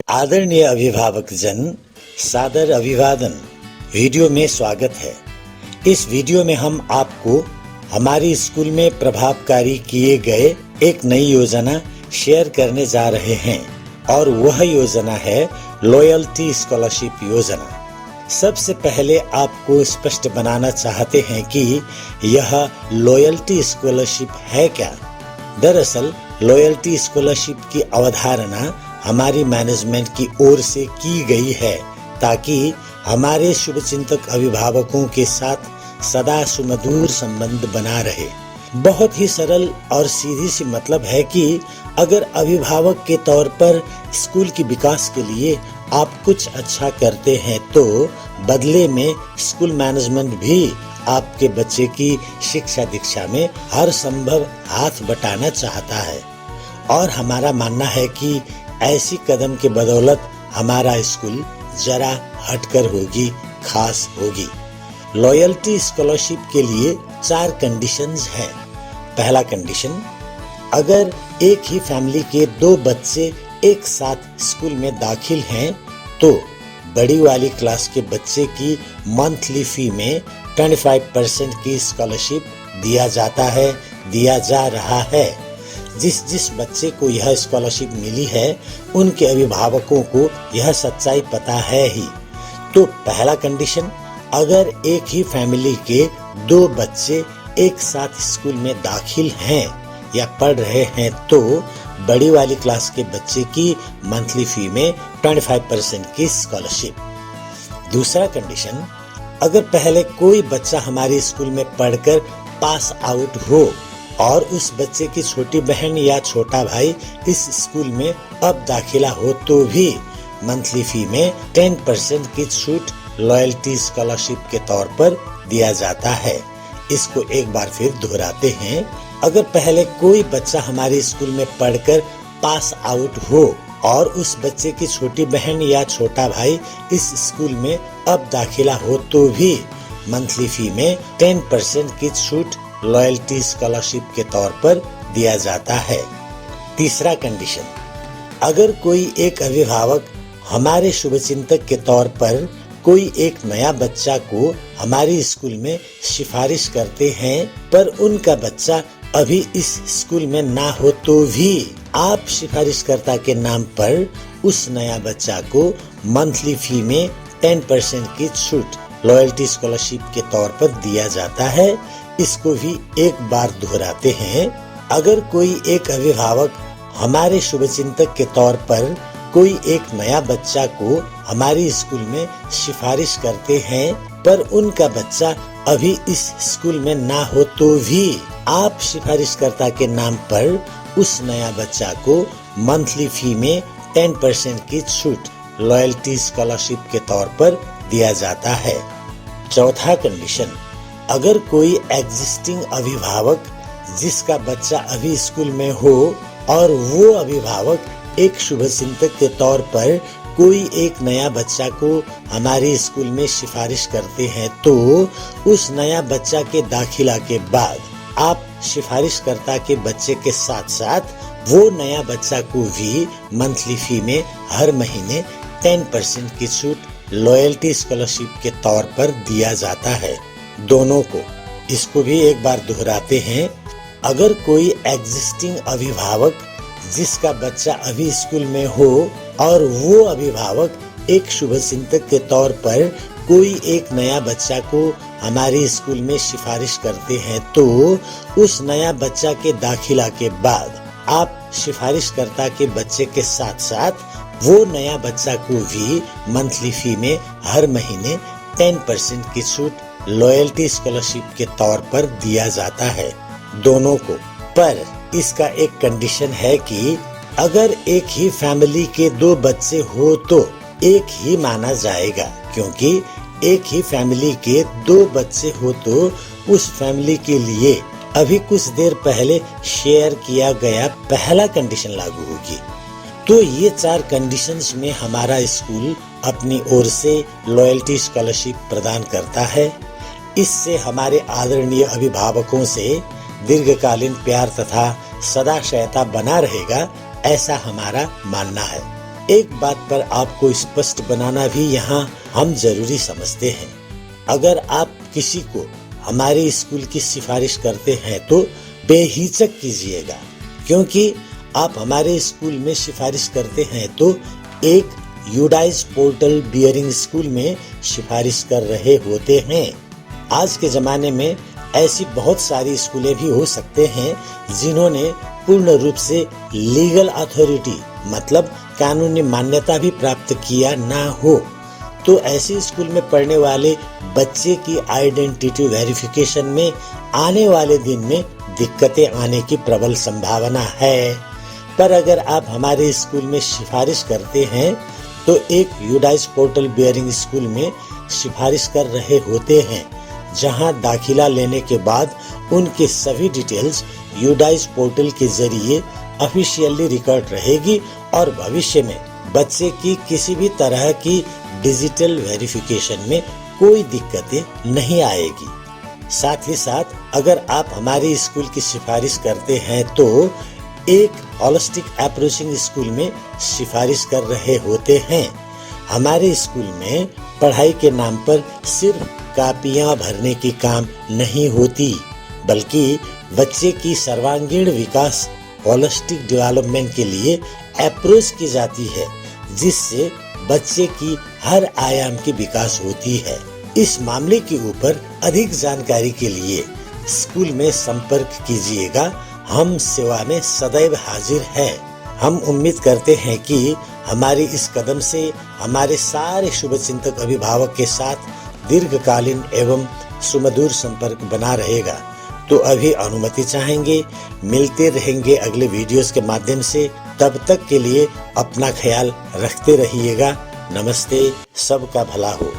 आदरणीय अभिभावक जन, सादर अभिवादन। वीडियो में स्वागत है। इस वीडियो में हम आपको हमारी स्कूल में प्रभावकारी किए गए एक नई योजना शेयर करने जा रहे हैं और वह योजना है लॉयल्टी स्कॉलरशिप योजना। सबसे पहले आपको स्पष्ट बनाना चाहते हैं कि यह लॉयल्टी स्कॉलरशिप है क्या। दरअसल लॉयल्टी स्कॉलरशिप की अवधारणा हमारी मैनेजमेंट की ओर से की गई है ताकि हमारे शुभचिंतक अभिभावकों के साथ सदा सुमधुर संबंध बना रहे। बहुत ही सरल और सीधी सी मतलब है कि अगर अभिभावक के तौर पर स्कूल की विकास के लिए आप कुछ अच्छा करते हैं तो बदले में स्कूल मैनेजमेंट भी आपके बच्चे की शिक्षा दीक्षा में हर संभव हाथ बटाना चाहता है। और हमारा मानना है कि ऐसी कदम के बदौलत हमारा स्कूल जरा हटकर होगी, खास होगी। लॉयल्टी स्कॉलरशिप के लिए 4 कंडीशंस हैं। पहला कंडीशन, अगर एक ही फैमिली के 2 बच्चे एक साथ स्कूल में दाखिल हैं तो बड़ी वाली क्लास के बच्चे की मंथली फी में 25% की स्कॉलरशिप दिया जा रहा है। जिस बच्चे को यह स्कॉलरशिप मिली है उनके अभिभावकों को यह सच्चाई पता है ही। तो पहला कंडीशन, अगर एक ही फैमिली के 2 बच्चे एक साथ स्कूल में दाखिल हैं या पढ़ रहे हैं तो बड़ी वाली क्लास के बच्चे की मंथली फी में 25% की स्कॉलरशिप। दूसरा कंडीशन, अगर पहले कोई बच्चा हमारे स्कूल में पढ़कर पास आउट हो और उस बच्चे की छोटी बहन या छोटा भाई इस स्कूल में अब दाखिला हो तो भी मंथली फी में 10% की छूट लॉयल्टी स्कॉलरशिप के तौर पर दिया जाता है। इसको एक बार फिर दोहराते हैं। अगर पहले कोई बच्चा हमारे स्कूल में पढ़कर पास आउट हो और उस बच्चे की छोटी बहन या छोटा भाई इस स्कूल में अब दाखिला हो तो भी मंथली फी में 10% की छूट लॉयल्टी स्कॉलरशिप के तौर पर दिया जाता है। तीसरा कंडीशन, अगर कोई एक अभिभावक हमारे शुभचिंतक के तौर पर कोई एक नया बच्चा को हमारी स्कूल में सिफारिश करते हैं पर उनका बच्चा अभी इस स्कूल में ना हो तो भी आप सिफारिशकर्ता के नाम पर उस नया बच्चा को मंथली फी में 10% की छूट लॉयल्टी स्कॉलरशिप के तौर पर दिया जाता है। इसको भी एक बार दोहराते हैं। अगर कोई एक अभिभावक हमारे शुभचिंतक के तौर पर कोई एक नया बच्चा को हमारी स्कूल में सिफारिश करते हैं पर उनका बच्चा अभी इस स्कूल में ना हो तो भी आप सिफारिशकर्ता के नाम पर उस नया बच्चा को मंथली फी में 10% की छूट लॉयल्टी स्कॉलरशिप के तौर पर दिया जाता है। चौथा कंडीशन, अगर कोई एग्जिस्टिंग अभिभावक जिसका बच्चा अभी स्कूल में हो और वो अभिभावक एक शुभचिंतक के तौर पर कोई एक नया बच्चा को हमारे स्कूल में सिफारिश करते हैं तो उस नया बच्चा के दाखिला के बाद आप सिफारिशकर्ता के बच्चे के साथ साथ वो नया बच्चा को भी मंथली फी में हर महीने 10% की छूट लॉयल्टी स्कॉलरशिप के तौर पर दिया जाता है, दोनों को। इसको भी एक बार दोहराते हैं। अगर कोई एग्जिस्टिंग अभिभावक जिसका बच्चा अभी स्कूल में हो और वो अभिभावक एक शुभचिंतक के तौर पर कोई एक नया बच्चा को हमारे स्कूल में सिफारिश करते हैं तो उस नया बच्चा के दाखिला के बाद आप सिफारिशकर्ता के बच्चे के साथ साथ वो नया बच्चा को भी मंथली फी में हर महीने 10% की छूट लॉयल्टी स्कॉलरशिप के तौर पर दिया जाता है, दोनों को। पर इसका एक कंडीशन है कि अगर एक ही फैमिली के 2 बच्चे हो तो एक ही माना जाएगा, क्योंकि एक ही फैमिली के 2 बच्चे हो तो उस फैमिली के लिए अभी कुछ देर पहले शेयर किया गया पहला कंडीशन लागू होगी। तो ये 4 कंडीशंस में हमारा स्कूल अपनी ओर से लॉयल्टी स्कॉलरशिप प्रदान करता है। इससे हमारे आदरणीय अभिभावकों से दीर्घकालीन प्यार तथा सदा सहायता बना रहेगा, ऐसा हमारा मानना है। एक बात पर आपको स्पष्ट बनाना भी यहाँ हम जरूरी समझते हैं। अगर आप किसी को हमारे स्कूल की सिफारिश करते हैं तो बेहिचक कीजिएगा, क्योंकि आप हमारे स्कूल में सिफारिश करते हैं तो एक यूडाइस पोर्टल बियरिंग स्कूल में सिफारिश कर रहे होते हैं। आज के जमाने में ऐसी बहुत सारी स्कूलें भी हो सकते हैं जिन्होंने पूर्ण रूप से लीगल अथॉरिटी मतलब कानूनी मान्यता भी प्राप्त किया ना हो, तो ऐसे स्कूल में पढ़ने वाले बच्चे की आइडेंटिटी वेरिफिकेशन में आने वाले दिन में दिक्कतें आने की प्रबल संभावना है। पर अगर आप हमारे स्कूल में सिफारिश करते हैं तो एक यूडाइस पोर्टल बियरिंग स्कूल में सिफारिश कर रहे होते हैं, जहां दाखिला लेने के बाद उनके सभी डिटेल्स यूडाइस पोर्टल के जरिए ऑफिशियली रिकॉर्ड रहेगी और भविष्य में बच्चे की किसी भी तरह की डिजिटल वेरिफिकेशन में कोई दिक्कतें नहीं आएगी। साथ ही साथ अगर आप हमारे स्कूल की सिफारिश करते हैं तो एक होलिस्टिक अप्रोचिंग स्कूल में सिफारिश कर रहे होते हैं। हमारे स्कूल में पढ़ाई के नाम पर सिर्फ कापियां भरने की काम नहीं होती, बल्कि बच्चे की सर्वांगीण विकास होलिस्टिक डेवलपमेंट के लिए अप्रोच की जाती है, जिससे बच्चे की हर आयाम की विकास होती है। इस मामले के ऊपर अधिक जानकारी के लिए स्कूल में संपर्क कीजिएगा। हम सेवा में सदैव हाजिर हैं। हम उम्मीद करते हैं कि हमारे इस कदम से हमारे सारे शुभचिंतक अभिभावक के साथ दीर्घकालीन एवं सुमधुर संपर्क बना रहेगा। तो अभी अनुमति चाहेंगे, मिलते रहेंगे अगले वीडियोस के माध्यम से। तब तक के लिए अपना ख्याल रखते रहिएगा। नमस्ते, सबका भला हो।